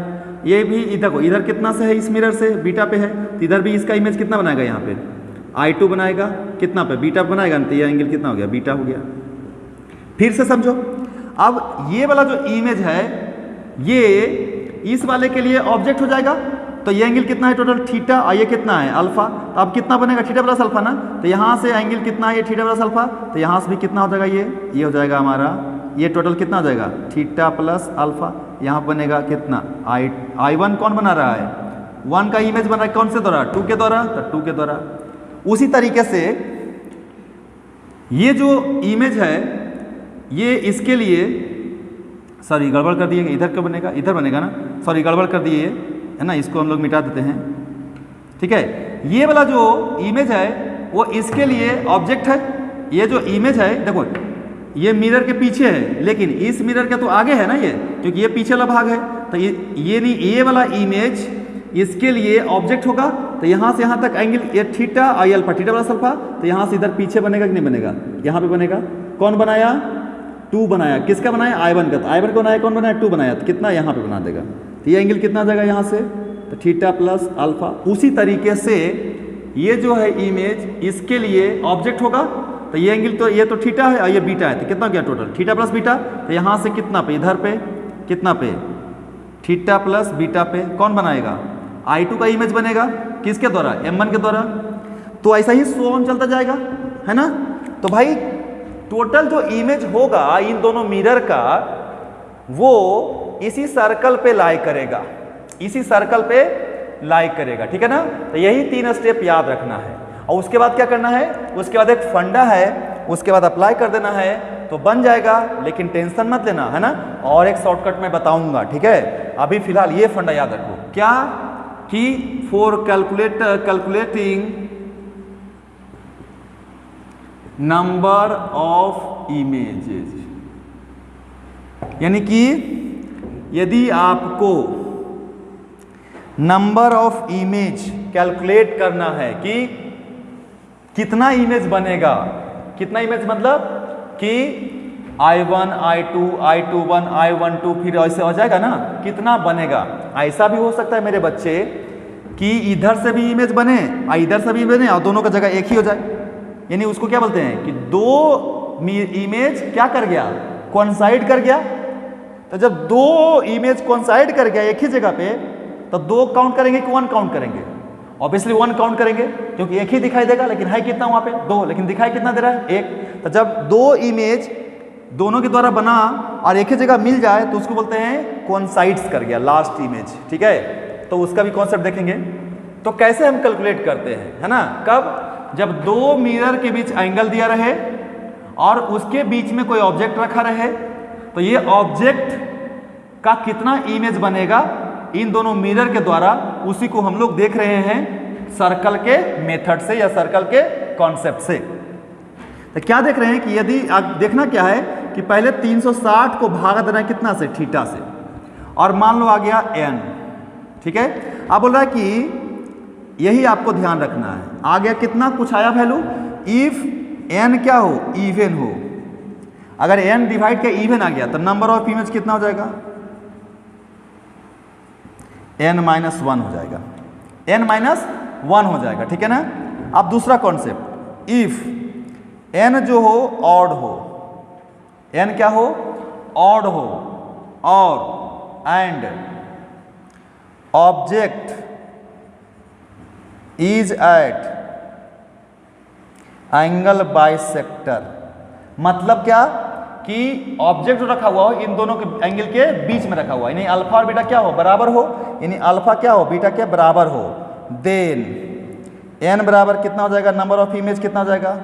ये भी इधर को, इधर कितना से है, इस मिरर से बीटा पे है, तो इधर भी इसका इमेज कितना बनाएगा, यहाँ पे I2 बनाएगा, कितना पे, बीटा पे बनाएगा, तो ये एंगल कितना हो गया, बीटा हो गया। फिर से समझो, अब ये वाला जो इमेज है ये इस वाले के लिए ऑब्जेक्ट हो जाएगा, तो ये एंगल कितना है टोटल, थीटा, और ये कितना है, अल्फा। तो अब कितना बनेगा, थीटा प्लस अल्फा ना, तो यहाँ से एंगल कितना है, ये थीटा प्लस अल्फा, तो यहाँ से भी कितना हो जाएगा, ये हो जाएगा हमारा, ये टोटल कितना हो जाएगा, थीटा प्लस अल्फा। यहाँ बनेगा कितना, I1 कौन बना रहा है, 1 का इमेज बन रहा है कौन से द्वारा, 2 के द्वारा, तो 2 के द्वारा। उसी तरीके से ये जो इमेज है ये इसके लिए, सॉरी गड़बड़ कर दिए, इधर क्यों बनेगा, इधर बनेगा ना, सॉरी गड़बड़ कर दिए है ना, इसको हम लोग मिटा देते हैं, ठीक है। ये वाला जो इमेज है वो इसके लिए ऑब्जेक्ट है। ये जो इमेज है देखो, ये मिरर के पीछे है, लेकिन इस मिरर के तो आगे है ना ये, क्योंकि ये पीछे वाला भाग है, तो ये नहीं, ये वाला इमेज इसके लिए ऑब्जेक्ट होगा। तो यहाँ से यहाँ तक एंगल, ये थीटा आई अल्फा, थीटा प्लस अल्फा, तो यहाँ से इधर पीछे बनेगा कि नहीं बनेगा, यहाँ पे बनेगा। कौन बनाया, 2 बनाया, किसका बनाया, I1 का, तो I1 को बनाया, कौन बनाया, 2 बनाया, तो कितना यहाँ पे बना देगा, तो ये एंगल कितना आ जाएगा यहाँ से, तो थीटा प्लस अल्फा। उसी तरीके से ये जो है इमेज इसके लिए ऑब्जेक्ट होगा, तो ये एंगल, तो ये तो थीटा है और ये बीटा है, तो कितना गया टोटल, थीटा प्लस बीटा। तो यहाँ से कितना पे, इधर पे कितना पे, थीटा प्लस बीटा पे कौन बनाएगा, I2 का इमेज बनेगा, किसके द्वारा, M1 के द्वारा। तो ऐसा ही सो ऑन चलता जाएगा, है ना। तो भाई टोटल जो इमेज होगा इन दोनों मिरर का, वो इसी सर्कल पे लाई करेगा, इसी सर्कल पे लाई करेगा, ठीक है ना। तो यही 3 स्टेप याद रखना है, और उसके बाद क्या करना है, उसके बाद एक फंडा है, उसके बाद अप्लाई कर देना है तो बन जाएगा। लेकिन टेंशन मत लेना, है ना, और एक शॉर्टकट मैं बताऊंगा, ठीक है। अभी फिलहाल ये फंडा याद रखो, क्या कि for calculating number of images, यानी कि यदि आपको नंबर ऑफ इमेज कैलकुलेट करना है कि कितना इमेज बनेगा, कितना इमेज मतलब कि I1 I2 I21 I12, फिर ऐसे हो जाएगा ना, कितना बनेगा। ऐसा भी हो सकता है मेरे बच्चे कि इधर से भी इमेज बने और इधर से भी बने और दोनों का जगह एक ही हो जाए, यानी उसको क्या बोलते हैं कि 2 इमेज क्या कर गया, कोइंसाइड कर गया। तो जब 2 इमेज कोइंसाइड कर गया एक ही जगह पे, तो 2 काउंट करेंगे कि 1 काउंट करेंगे, ऑब्वियसली 1 काउंट करेंगे, क्योंकि एक ही दिखाई देगा, लेकिन है कितना वहां पे 2, लेकिन दिखाई कितना दे रहा है 1। तो जब 2 इमेज दोनों के द्वारा बना और एक ही जगह मिल जाए तो उसको बोलते हैं कोइंसाइड्स कर गया, लास्ट इमेज, ठीक है। तो उसका भी कॉन्सेप्ट देखेंगे। तो कैसे हम कैलकुलेट करते हैं, है ना, कब, जब 2 मिरर के बीच एंगल दिया रहे और उसके बीच में कोई ऑब्जेक्ट रखा रहे, तो ये ऑब्जेक्ट का कितना इमेज बनेगा इन दोनों मिरर के द्वारा, उसी को हम लोग देख रहे हैं सर्कल के मेथड से या सर्कल के कॉन्सेप्ट से। तो क्या देख रहे हैं कि यदि देखना क्या है कि पहले 360 को भागा देना है कितना से, थीटा से, और मान लो आ गया n, ठीक है। अब बोल रहा है कि यही आपको ध्यान रखना है, आ गया कितना, कुछ आया वैल्यू, इफ n क्या हो, इवन हो। अगर n डिवाइड के इवन आ गया तो नंबर ऑफ इमेज कितना हो जाएगा, n-1 हो जाएगा, n-1 हो जाएगा, ठीक है ना। अब दूसरा कॉन्सेप्ट, इफ n जो हो ऑड हो, n क्या हो, ऑड हो, और and object is at angle bisector, मतलब क्या कि ऑब्जेक्ट जो रखा हुआ हो इन दोनों के एंगल के बीच में रखा हुआ है, यानी अल्फा और बीटा क्या हो, बराबर हो, यानी अल्फा क्या हो, बीटा क्या बराबर हो, देन n बराबर कितना हो जाएगा, नंबर ऑफ इमेज कितना हो जाएगा,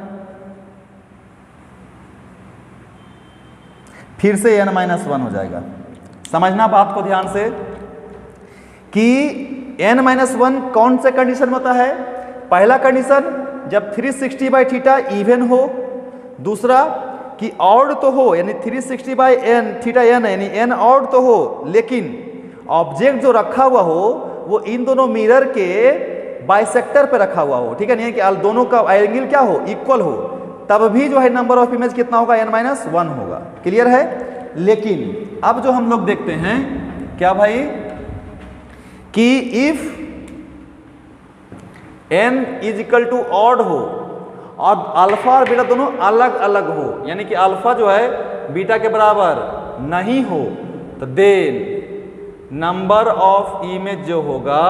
फिर से n-1 हो जाएगा। समझना बात को ध्यान से कि n-1 कौन से कंडीशन में होता है। पहला कंडीशन जब 360/θ इवन हो, दूसरा कि ऑड तो हो, यानी 360/n θ n, यानी n ऑड तो हो, लेकिन ऑब्जेक्ट जो रखा हुआ हो वो इन दोनों मिरर के बाइसेक्टर पे रखा हुआ हो, ठीक है, नहीं कि दोनों का एंगल क्या हो, इक्वल हो, तब भी जो है नंबर ऑफ इमेज कितना होगा, n-1 होगा। क्लियर है। लेकिन अब जो हम लोग देखते हैं क्या भाई, कि if n is equal to odd हो और अल्फा और बीटा दोनों अलग अलग हो, यानी कि अल्फा जो है बीटा के बराबर नहीं हो, तो देन नंबर ऑफ इमेज जो होगा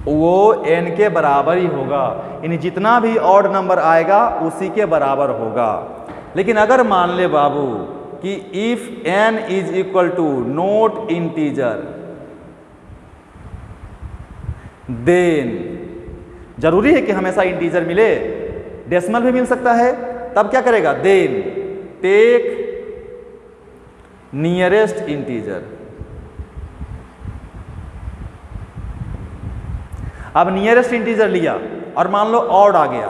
वो n के बराबर ही होगा, यानी जितना भी ऑड नंबर आएगा उसी के बराबर होगा। लेकिन अगर मान ले बाबू कि if n is equal to not integer, then जरूरी है कि हमेशा इंटीजर मिले, डेसिमल भी मिल सकता है, तब क्या करेगा, देन टेक नियरेस्ट इंटीजर। अब नियरेस्ट इंटीजर लिया और मान लो ऑड आ गया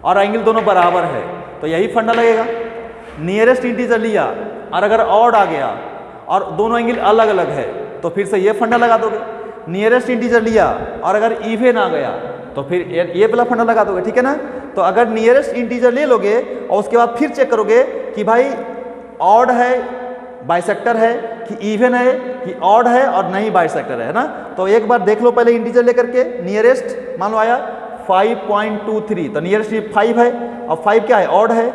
और एंगल दोनों बराबर है, तो यही फंडा लगेगा। नियरेस्ट इंटीजर लिया और अगर ऑड आ गया और दोनों एंगल अलग अलग है, तो फिर से ये फंडा लगा दोगे। नियरेस्ट इंटीजर लिया और अगर इवन आ गया तो फिर ये वाला फंडा लगा दोगे, ठीक है ना। तो अगर नियरेस्ट इंटीजर ले लोगे और उसके बाद फिर चेक करोगे कि भाई ऑड है, बाइसेक्टर है, कि इवन है, कि ऑड है और नहीं बाइसेक्टर है ना। तो एक बार देख लो पहले इंटीजर लेकर के, नियरेस्ट मान लो आया 5.23, तो नियरेस्ट 5 है और 5 क्या है, ऑड है।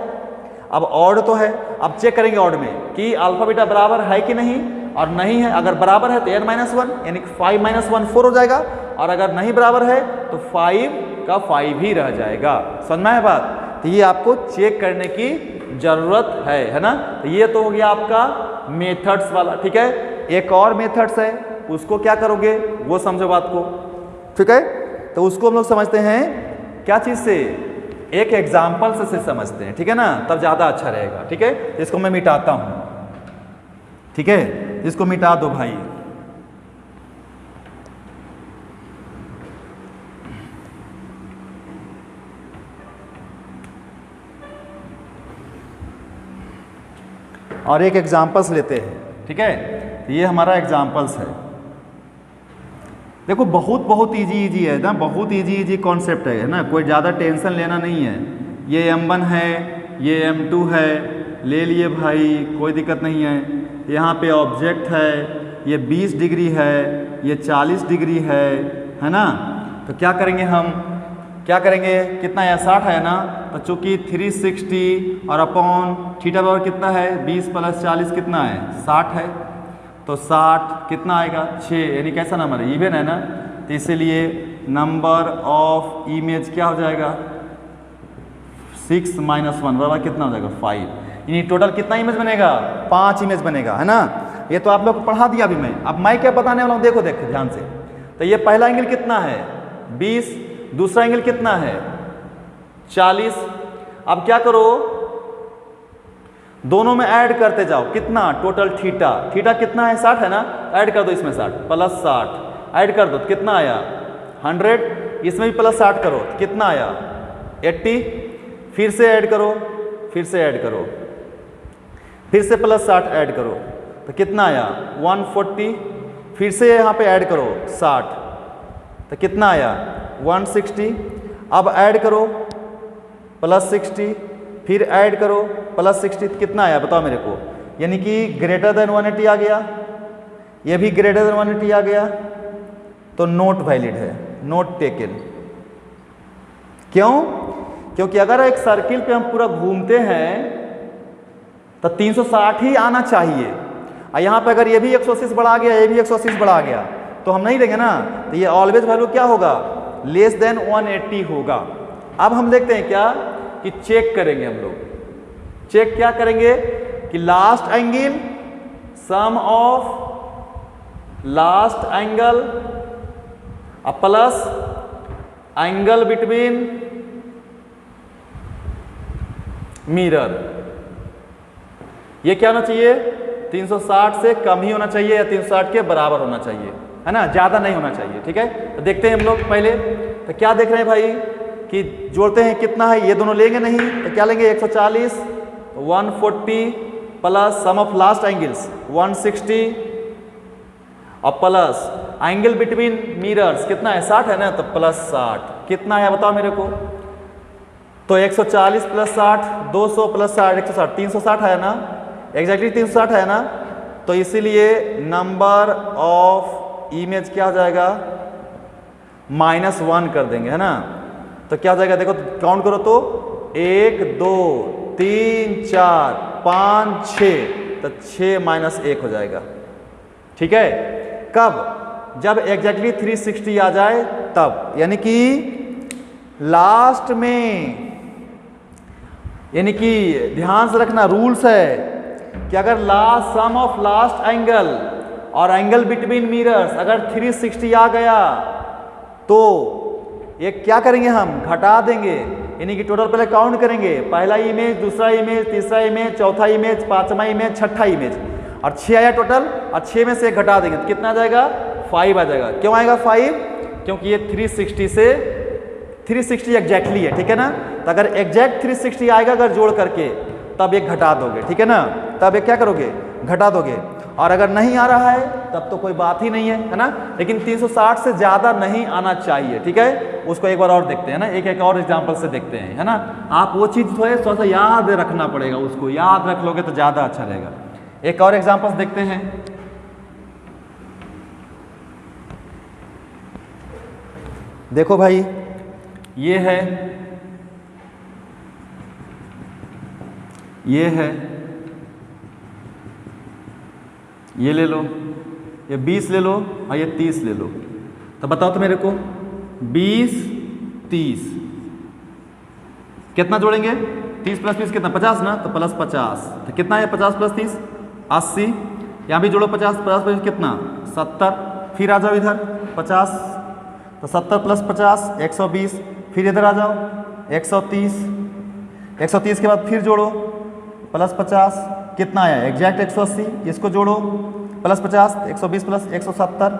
अब ऑड तो है, अब चेक करेंगे ऑड में कि अल्फा बीटा बराबर है कि नहीं, और नहीं है, अगर बराबर है तो n-1 यानी 5 - 1 4 हो जाएगा, और अगर नहीं बराबर है तो 5 का 5 ही रह जाएगा। समझ में है बात। तो ये आपको चेक करने की जरूरत है ना। तो ये तो हो गया आपका मेथड्स वाला, ठीक है। एक और मेथड्स है, उसको क्या करोगे वो समझो बात को, ठीक है। तो उसको हम लोग समझते हैं क्या चीज से, एक एग्जाम्पल से समझते हैं, ठीक है ना, तब ज्यादा अच्छा रहेगा, ठीक है। इसको मैं मिटाता हूं, ठीक है, इसको मिटा दो भाई। और एक एग्जाम्पल्स लेते हैं, ठीक है। ये हमारा एग्जाम्पल्स है। देखो बहुत इजी है ना, बहुत इजी कॉन्सेप्ट है ना, कोई ज़्यादा टेंशन लेना नहीं है। ये M1 है, ये M2 है, ले लिए भाई, कोई दिक्कत नहीं है। यहाँ पे ऑब्जेक्ट है, ये 20 डिग्री है, ये 40 डिग्री है ना। तो क्या करेंगे हम, क्या करेंगे, कितना है 60 है ना, तो चूंकि 360 और अपॉन थीटा बराबर कितना है 20 + 40 कितना है 60 है, तो 60 कितना आएगा 6, यानी कैसा नंबर है, इवन है ना। तो इसीलिए नंबर ऑफ इमेज क्या हो जाएगा 6 - 1 बराबर कितना हो जाएगा 5, यानी टोटल कितना इमेज बनेगा 5 इमेज बनेगा, है ना। ये तो आप लोग को पढ़ा दिया अभी मैं, अब मैं क्या बताने वाला हूँ देखो ध्यान से। तो ये पहला एंगल कितना है 20, दूसरा एंगल कितना है 40। अब क्या करो, दोनों में ऐड करते जाओ, कितना टोटल थीटा, थीटा कितना है 60 है ना, ऐड कर दो इसमें 60 + 60 ऐड कर दो तो कितना आया 100, इसमें भी +60 करो तो कितना आया 80, फिर से ऐड करो, फिर से ऐड करो, फिर से +60 ऐड करो तो कितना आया 140, फिर से यहाँ पे ऐड करो 60 तो कितना आया 160। अब ऐड करो +60, फिर ऐड करो +60 तो कितना आया बताओ मेरे को, यानी कि ग्रेटर देन 180 आ गया, ये भी ग्रेटर देन 180 आ गया, तो नोट वैलिड है, नोट टेकन। क्यों, क्योंकि अगर एक सर्किल पे हम पूरा घूमते हैं तो 360 ही आना चाहिए, और यहाँ पे अगर ये भी 180 बढ़ा गया, ये भी 180 बढ़ा गया तो हम नहीं देंगे ना, तो ये ऑलवेज वैल्यू क्या होगा लेस देन 180 होगा। अब हम देखते हैं क्या कि चेक करेंगे हम लोग, चेक क्या करेंगे कि last angle sum of last angle plus angle between mirror, ये क्या होना चाहिए 360 से कम ही होना चाहिए या 360 के बराबर होना चाहिए, है ना, ज्यादा नहीं होना चाहिए, ठीक है। तो देखते हैं हम लोग पहले, तो क्या देख रहे हैं भाई कि जोड़ते हैं कितना है, ये दोनों लेंगे नहीं तो क्या लेंगे 140, 140 plus sum of last angles 160 और प्लस एंगल बिटवीन मिरर्स कितना है 60 है ना, तो प्लस 60 कितना है बताओ मेरे को। तो 140 प्लस 60 200 प्लस 60 160 360 है ना, एग्जैक्टली 360 है ना। तो इसीलिए नंबर ऑफ इमेज क्या हो जाएगा -1 कर देंगे है ना। तो क्या हो जाएगा देखो काउंट करो तो 1 2 3 4 5 6, तो 6 - 1 हो जाएगा। ठीक है, कब? जब एग्जैक्टली 360 आ जाए तब, यानी कि लास्ट में, यानी कि ध्यान से रखना रूल्स है कि अगर last sum of last angle और एंगल बिटवीन मिरर्स अगर 360 आ गया तो ये क्या करेंगे हम घटा देंगे, यानी कि टोटल पहले काउंट करेंगे, पहला इमेज, दूसरा इमेज, तीसरा इमेज, चौथा इमेज, पांचवा इमेज, छठा इमेज, और 6 आया टोटल, और 6 में से 1 घटा देंगे तो कितना आ जाएगा 5 आ जाएगा। क्यों आएगा 5? क्योंकि ये 360 से 360 एग्जैक्टली है, ठीक है ना। तो अगर एग्जैक्ट 360 आएगा अगर जोड़ करके तब एक घटा दोगे, ठीक है ना, तब एक क्या करोगे घटा दोगे। और अगर नहीं आ रहा है तब तो कोई बात ही नहीं है ना। लेकिन 360 से ज़्यादा नहीं आना चाहिए, ठीक है। उसको एक बार और देखते हैं ना, एक और एग्जाम्पल से देखते हैं है ना। आप वो चीज़ थोड़ा सा याद रखना पड़ेगा, उसको याद रख लोगे तो ज़्यादा अच्छा रहेगा। एक और एग्जाम्पल्स देखते हैं। देखो भाई ये है, ये है, ये ले लो, ये 20 ले लो और ये 30 ले लो। तो बताओ तो मेरे को 20 30 कितना जोड़ेंगे? 30 प्लस 20 कितना 50 ना, तो प्लस 50। तो कितना है 50 प्लस 30 80। यहाँ भी जोड़ो 50 50 प्लस कितना 70। फिर आ जाओ इधर 50, तो 70 प्लस 50 120। फिर इधर आ जाओ 130, 130 के बाद फिर जोड़ो प्लस 50 कितना आया एग्जैक्ट 180। इसको जोड़ो प्लस 50 120 प्लस 170।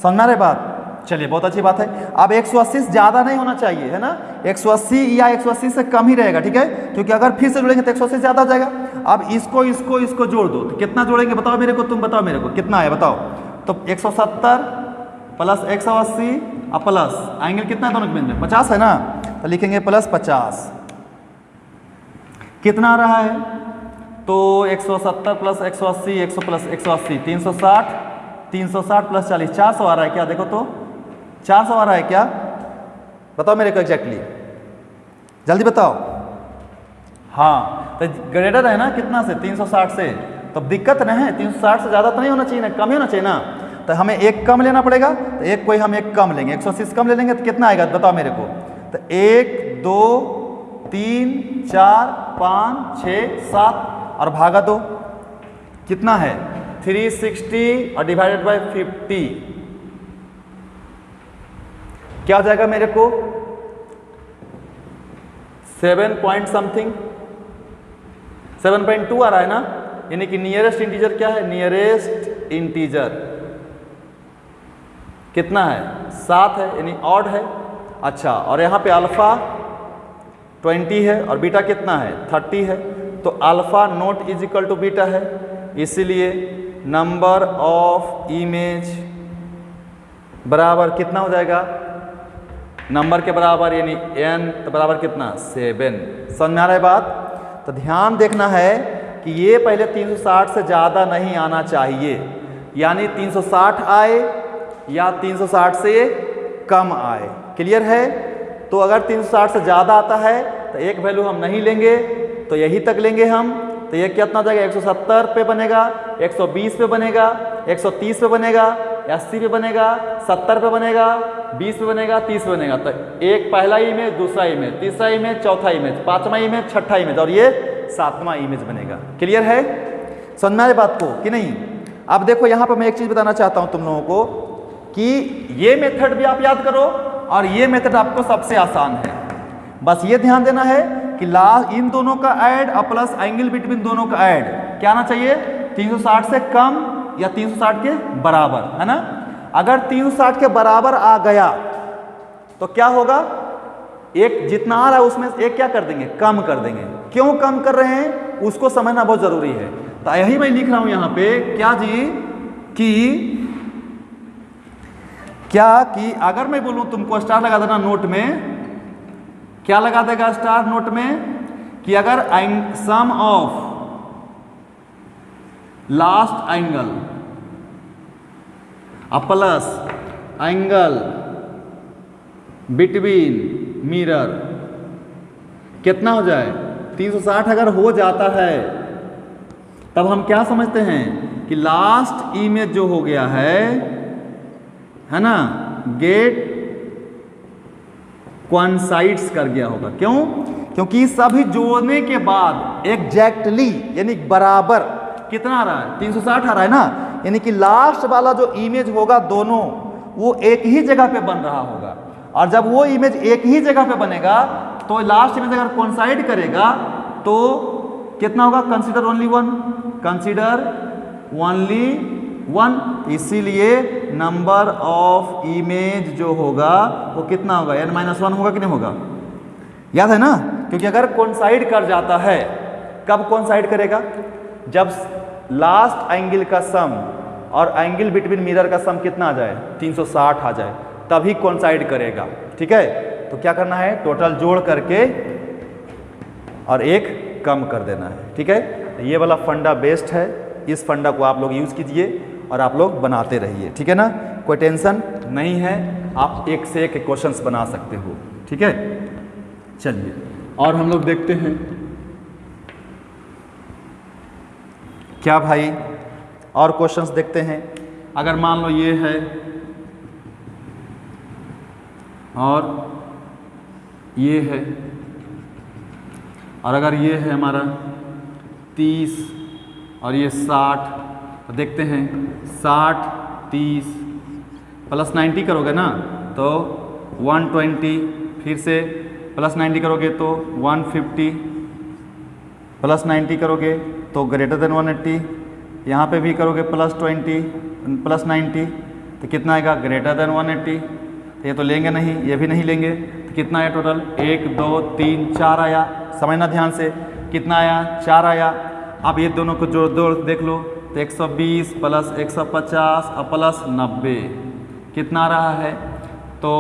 समझना रहे बात? चलिए बहुत अच्छी बात है। अब 180 से ज़्यादा नहीं होना चाहिए है ना, 180 या 180 से कम ही रहेगा, ठीक है। क्योंकि अगर फिर से जोड़ेंगे तो 180 से ज़्यादा हो जाएगा। अब इसको जोड़ दो, तो कितना जोड़ेंगे बताओ मेरे को, तुम बताओ मेरे को कितना है बताओ। तो 170 प्लस 180 और प्लस एंगल कितना है दोनों के बीच में 50 है ना, तो लिखेंगे प्लस 50। कितना आ रहा है? तो 170 प्लस 180 100 प्लस 180 360, 360 प्लस 40 400 आ रहा है क्या? देखो तो 400 आ रहा है क्या? बताओ मेरे को एग्जैक्टली, जल्दी बताओ। हाँ, तो ग्रेटर है ना कितना से 360 से, तो दिक्कत नहीं है। 360 से ज़्यादा तो नहीं होना चाहिए ना, कम ही होना चाहिए ना। तो हमें एक कम लेना पड़ेगा, तो एक कोई हम एक कम लेंगे, 180 से कम ले लेंगे तो कितना आएगा बताओ मेरे को। तो 1 2 3 4 5 6 7 और भागा 2 कितना है 360 और डिवाइडेड बाय 50 क्या हो जाएगा मेरे को 7 पॉइंट समथिंग 7.2 आ रहा है ना। यानी कि नियरेस्ट इंटीजर क्या है? नियरेस्ट इंटीजर कितना है 7 है, यानी ऑड है। अच्छा, और यहाँ पे अल्फा 20 है और बीटा कितना है 30 है। तो alpha not is equal to beta है, इसीलिए नंबर ऑफ इमेज बराबर कितना हो जाएगा नंबर के बराबर, यानी n तो बराबर कितना 7। समझ में आ रहा है बात? तो ध्यान देखना है कि ये पहले 360 से ज़्यादा नहीं आना चाहिए, यानी 360 आए या 360 से कम आए। क्लियर है? तो अगर 360 से ज़्यादा आता है तो एक वैल्यू हम नहीं लेंगे, तो यही तक लेंगे हम। तो ये कितना हो जाएगा 170 पे बनेगा, 120 पे बनेगा, 130 पे बनेगा, 80 पे बनेगा, 70 पे बनेगा, 20 पे बनेगा, 30 पे बनेगा। तो एक पहला इमेज, दूसरा इमेज, तीसरा इमेज, चौथा इमेज, पांचवा इमेज, छठा इमेज और ये 7वां इमेज बनेगा। क्लियर है? समझ में आए बात को कि नहीं? अब देखो यहाँ पर मैं एक चीज़ बताना चाहता हूँ तुम लोगों को कि ये मेथड भी आप याद करो और ये मेथड आपको सबसे आसान है। बस ये ध्यान देना है कि लास्ट इन दोनों का ऐड और प्लस एंगल बिटवीन दोनों का ऐड क्या आना चाहिए 360 से कम या 360 के बराबर, है ना। अगर 360 के बराबर आ गया तो क्या होगा, एक जितना आ रहा है उसमें एक क्या कर देंगे, कम कर देंगे। क्यों कम कर रहे हैं उसको समझना बहुत जरूरी है। तो यही मैं लिख रहा हूं यहां पे क्या जी कि क्या कि अगर मैं बोलूं तुमको स्टार लगा देना नोट में, क्या लगा देगा स्टार नोट में कि अगर sum of last angle plus angle between mirror कितना हो जाए 360 अगर हो जाता है तब हम क्या समझते हैं कि लास्ट इमेज जो हो गया है ना, गेट कोइंसाइड्स कर गया होगा। क्यों? क्योंकि सभी जोड़ने के बाद एग्जैक्टली यानी बराबर कितना आ रहा है 360 आ रहा है ना, यानी कि लास्ट वाला जो इमेज होगा दोनों वो एक ही जगह पे बन रहा होगा। और जब वो इमेज एक ही जगह पे बनेगा तो लास्ट इमेज अगर कोइंसाइड करेगा तो कितना होगा, consider only one, consider only one. इसीलिए नंबर ऑफ इमेज जो होगा वो कितना होगा, n-1 होगा कि नहीं होगा, याद है ना। क्योंकि अगर कोइंसाइड कर जाता है, कब कोइंसाइड करेगा, जब लास्ट एंगल का सम और एंगल बिटवीन मिरर का सम कितना आ जाए 360 आ जाए, तभी कोइंसाइड करेगा। ठीक है, तो क्या करना है, टोटल जोड़ करके और एक कम कर देना है। ठीक है, ये वाला फंडा बेस्ट है, इस फंडा को आप लोग यूज कीजिए और आप लोग बनाते रहिए। ठीक है ना, कोई टेंशन नहीं है, आप एक से एक क्वेश्चंस बना सकते हो। ठीक है, चलिए और हम लोग देखते हैं क्या भाई, और क्वेश्चंस देखते हैं। अगर मान लो ये है और ये है, और अगर ये है हमारा 30 और ये 60, तो देखते हैं 60 30 प्लस 90 करोगे ना तो 120, फिर से प्लस 90 करोगे तो 150, प्लस 90 करोगे तो ग्रेटर देन 180, यहाँ पे भी करोगे प्लस 20 प्लस 90 तो कितना आएगा, ग्रेटर देन 180। तो ये तो लेंगे नहीं, ये भी नहीं लेंगे, तो कितना आया टोटल, 1 2 3 4 आया। समझना ध्यान से, कितना आया, 4 आया। अब ये दोनों को जोड़ देख लो, तो 120 प्लस 150 और प्लस 90 कितना आ रहा है, तो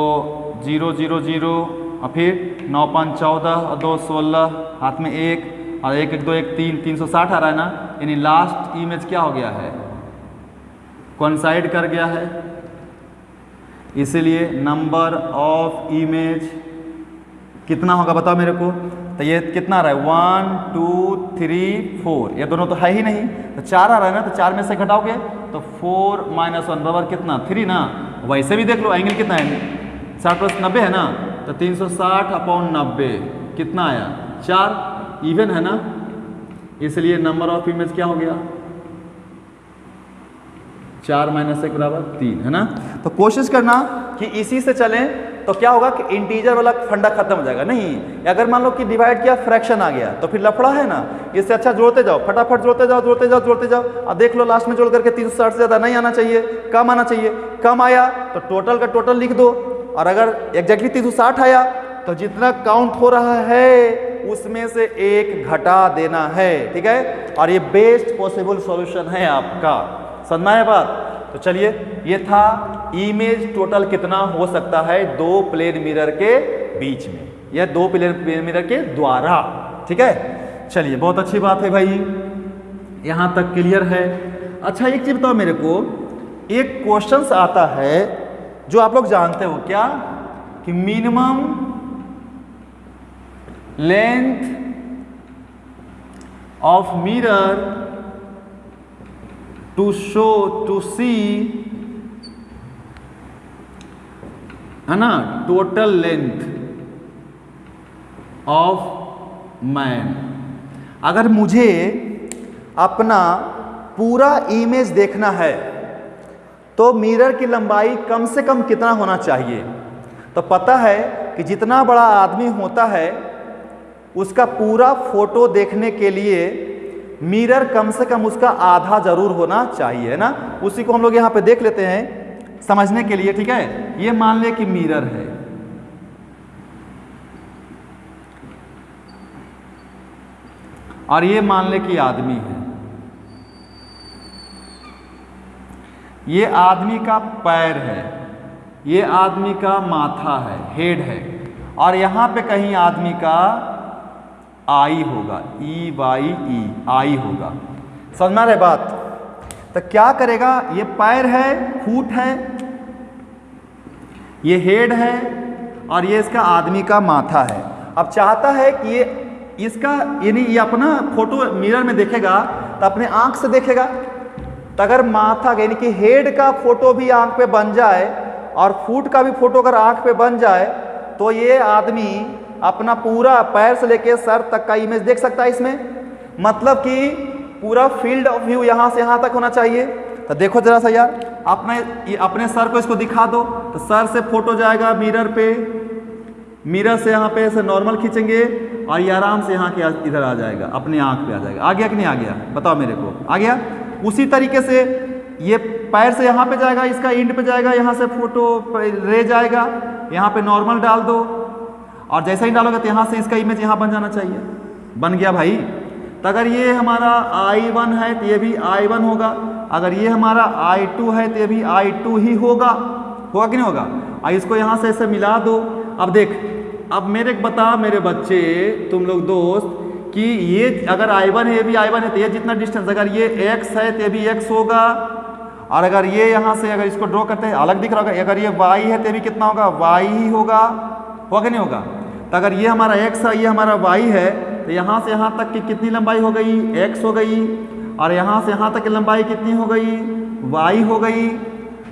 0 0 0 और फिर 9 5 14 और 2 16, हाथ में 1 और 1 1 2 1 3, 360 आ रहा है ना। यानी लास्ट इमेज क्या हो गया है, कोइंसाइड कर गया है। इसीलिए नंबर ऑफ इमेज कितना होगा बताओ मेरे को, तो ये कितना आ रहा है 1 2 3 4, ये दोनों तो है ही नहीं, तो 4 आ रहा है ना, तो 4 में से घटाओगे तो 4 - 1 बराबर कितना, 3 ना। वैसे भी देख लो एंगल कितना है, 60 प्लस 90 है ना, तो 360/90 कितना आया, 4, इवन है ना। इसलिए नंबर ऑफ इमेज क्या हो गया, 4 - 1 बराबर 3 है ना। तो कोशिश करना कि इसी से चलें, तो क्या होगा कि इंटीजर वाला फंडा खत्म हो जाएगा। नहीं, अगर मान लो कि डिवाइड किया फ्रैक्शन आ गया तो फिर लफड़ा है ना। इससे अच्छा जोड़ते जाओ, फटाफट जोड़ते जाओ जोड़ते जाओ जोड़ते जाओ। अब देख लो लास्ट में जोड़ करके 360 से ज़्यादा नहीं आना चाहिए, कम आना चाहिए। कम आया तो टोटल का टोटल लिख दो, और अगर एग्जैक्टली 360 आया तो जितना काउंट हो रहा है उसमें से एक घटा देना है। ठीक है, और ये बेस्ट पॉसिबल सॉल्यूशन है आपका, समझना है बात। तो चलिए, ये था इमेज टोटल कितना हो सकता है 2 प्लेन मिरर के बीच में, या 2 प्लेन मिरर के द्वारा। ठीक है, चलिए बहुत अच्छी बात है भाई, यहाँ तक क्लियर है। अच्छा एक चीज बताओ मेरे को, एक क्वेश्चन आता है जो आप लोग जानते हो क्या, कि minimum length of mirror to see है ना, टोटल लेंथ ऑफ मैन। अगर मुझे अपना पूरा इमेज देखना है तो मिरर की लंबाई कम से कम कितना होना चाहिए। तो पता है कि जितना बड़ा आदमी होता है उसका पूरा फोटो देखने के लिए मिरर कम से कम उसका आधा जरूर होना चाहिए, है ना। उसी को हम लोग यहाँ पे देख लेते हैं समझने के लिए। ठीक है, ये मान ले कि मिरर है, और ये मान ले कि आदमी है। ये आदमी का पैर है, ये आदमी का माथा है, हेड है, और यहाँ पे कहीं आदमी का आई होगा, EYE आई होगा। समझ में आ रहा है बात? तो क्या करेगा, ये पैर है, फुट है, ये हेड है, और ये इसका आदमी का माथा है। अब चाहता है कि ये इसका यानी ये अपना फोटो मिरर में देखेगा तो अपने आंख से देखेगा। तो अगर माथा यानी कि हेड का फोटो भी आंख पे बन जाए और फुट का भी फोटो अगर आंख पे बन जाए तो ये आदमी अपना पूरा पैर से लेके सर तक का इमेज देख सकता है इसमें। मतलब कि पूरा फील्ड ऑफ व्यू यहाँ से यहाँ तक होना चाहिए। तो देखो जरा सा यार, अपने सर को इसको दिखा दो तो सर से फोटो जाएगा मिरर पे, मिरर से यहाँ पे ऐसे नॉर्मल खींचेंगे और ये आराम से यहाँ के इधर आ जाएगा, अपने आंख पे आ जाएगा। आ गया कि नहीं आ गया, बताओ मेरे को, आ गया? उसी तरीके से ये पैर से यहाँ पे जाएगा, इसका इंड पे जाएगा, यहाँ से फोटो रे जाएगा, यहाँ पे नॉर्मल डाल दो, और जैसा ही डालोगे तो यहाँ से इसका इमेज यहाँ बन जाना चाहिए। बन गया भाई। तो अगर ये हमारा I1 है तो ये भी I1 होगा, अगर ये हमारा I2 है तो ये भी I2 ही होगा। होगा कि नहीं होगा? और इसको यहाँ से ऐसे मिला दो। अब देख, अब मेरे बता मेरे बच्चे, तुम लोग दोस्त, कि ये अगर I1 है ये भी I1 है तो ये जितना डिस्टेंस, अगर ये X है तो ये भी X होगा, और अगर ये यहाँ से अगर इसको ड्रॉ करते हैं अलग दिख रहा होगा, अगर ये Y है तो ये भी कितना होगा, Y ही होगा। होगा कि नहीं होगा? तो अगर ये हमारा X है, ये हमारा Y है, तो यहाँ से यहाँ तक की कितनी लंबाई हो गई, X हो गई, और यहाँ से यहाँ तक की लंबाई कितनी हो गई, Y हो गई।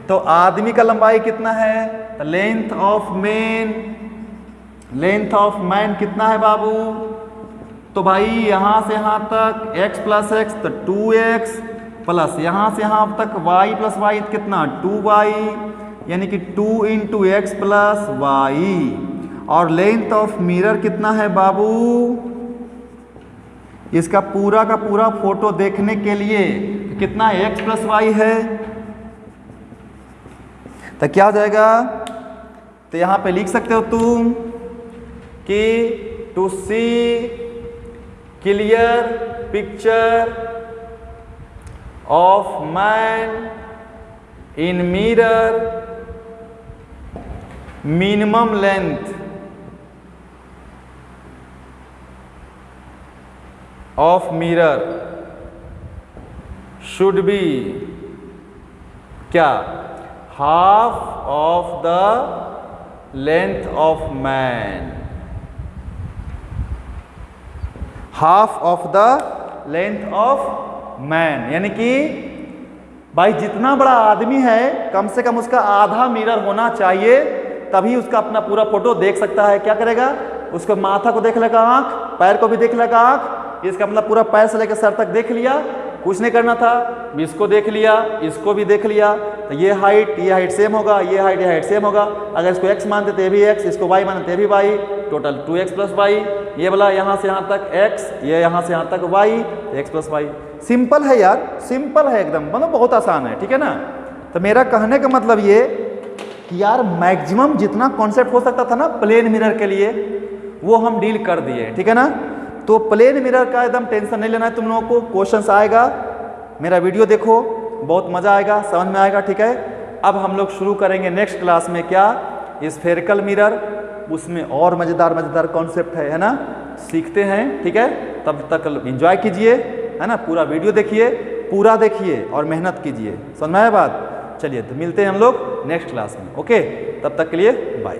तो आदमी का लंबाई कितना है, तो लेंथ ऑफ मैन कितना है बाबू? तो भाई यहाँ से यहाँ तक x प्लस एक्स तो 2x, प्लस यहाँ से यहाँ तक y प्लस वाई कितना, 2y, यानी कि 2 इंटू एक्स प्लस वाई। और लेंथ ऑफ मिरर कितना है बाबू? इसका पूरा का पूरा फोटो देखने के लिए कितना x प्लस वाई है, तो क्या हो जाएगा? तो यहाँ पे लिख सकते हो तुम कि to see clear picture of man in mirror, minimum length of mirror should be क्या, half of the length of man, half of the length of man. यानी कि भाई जितना बड़ा आदमी है कम से कम उसका आधा मिरर होना चाहिए, तभी उसका अपना पूरा फोटो देख सकता है। क्या करेगा? उसको माथा को देख लेगा आंख, पैर को भी देख लेगा आंख, इसका मतलब पूरा पैर से लेकर सर तक देख लिया, कुछ नहीं करना था, इसको देख लिया, इसको भी देख लिया, तो ये हाइट सेम होगा, ये हाइट सेम होगा। अगर इसको x मानते तो ये भी x, इसको y मानते ये भी y, total 2x plus y। ये वाला यहाँ से यहाँ तक x, ये यहाँ से यहाँ तक y, तो x प्लस y। सिंपल है यार, सिंपल है एकदम, मतलब बहुत आसान है, ठीक है ना? तो मेरा कहने का मतलब ये कि यार मैक्सिमम जितना कॉन्सेप्ट हो सकता था ना प्लेन मिरर के लिए, वो हम डील कर दिए, ठीक है ना? तो प्लेन मिरर का एकदम टेंशन नहीं लेना है तुम लोगों को। क्वेश्चंस आएगा, मेरा वीडियो देखो, बहुत मज़ा आएगा, समझ में आएगा, ठीक है? अब हम लोग शुरू करेंगे नेक्स्ट क्लास में क्या, स्फेरिकल मिरर, उसमें और मज़ेदार कॉन्सेप्ट है ना, सीखते हैं, ठीक है? तब तक एंजॉय कीजिए, है ना? पूरा वीडियो देखिए, पूरा देखिए और मेहनत कीजिए। समझ में आया बात? चलिए तो मिलते हैं हम लोग नेक्स्ट क्लास में, ओके? तब तक के लिए बाय।